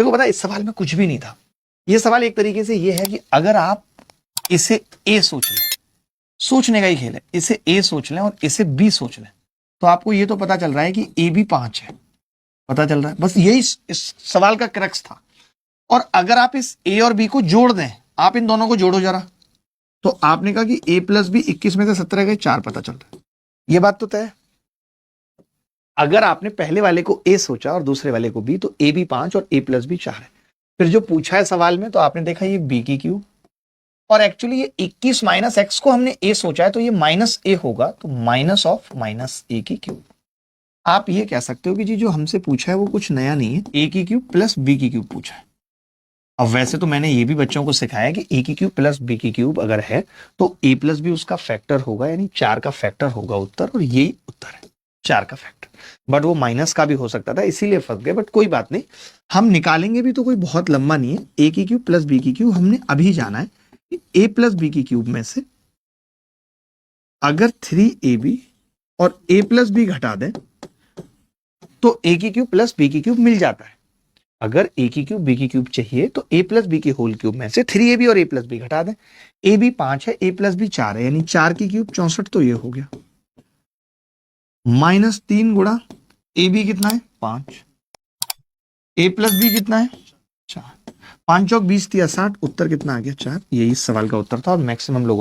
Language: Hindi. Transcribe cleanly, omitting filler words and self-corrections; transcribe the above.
देखो पता है इस सवाल में कुछ भी नहीं था। ये सवाल एक तरीके से ये है कि अगर आप इसे ए सोच लें, सोचने का ही खेल है, इसे ए सोच लें और इसे बी सोच लें, तो आपको ये तो पता चल रहा है कि ए भी 5 है, पता चल रहा है। बस यही इस सवाल का क्रक्स था। और अगर आप इस ए और बी को जोड़ दें, आप इन दोनों को जोड़ो जरा, तो आपने कहा कि ए प्लस बी 21 में से 17 गए, 4 पता चल रहा है। ये बात तो तय है। अगर आपने पहले वाले को ए सोचा और दूसरे वाले को बी, तो ए भी 5 और ए प्लस बी 4 है। फिर जो पूछा है सवाल में, तो आपने देखा ये बी की क्यूब, और एक्चुअली ये 21 माइनस एक्स को हमने ए सोचा है, तो ये माइनस ए होगा, तो माइनस ऑफ माइनस ए की क्यूब। आप ये कह सकते हो कि जी जो हमसे पूछा है वो कुछ नया नहीं है, ए की क्यूब प्लस बी की क्यूब पूछा है। अब वैसे तो मैंने ये भी बच्चों को सिखाया कि ए की क्यूब प्लस बी की क्यूब अगर है तो ए प्लस बी उसका फैक्टर होगा, यानी 4 का फैक्टर होगा उत्तर, और यही उत्तर है 4 का फैक्टर। बट वो माइनस का भी हो सकता था, इसीलिए फंस गए, बट कोई बात नहीं, हम निकालेंगे भी तो कोई बहुत लंबा नहीं है। ए की क्यूब प्लस बी की क्यूब हमने अभी जाना है कि ए प्लस बी की क्यूब में से अगर 3ab और a प्लस बी घटा दें तो a की क्यूब प्लस b की क्यूब मिल जाता है। अगर a की क्यूब b की क्यूब चाहिए तो a प्लस बी की होल क्यूब में से 3ab और a प्लस बी घटा दें। a भी 5 है, a प्लस बी 4 है, यानी 4 की क्यूब 64, तो ये हो गया -3 गुणा ab कितना है 5, a प्लस बी कितना है 4, 5 चौक 20 3 60, उत्तर कितना आ गया 4। यही इस सवाल का उत्तर था और मैक्सिमम लोगों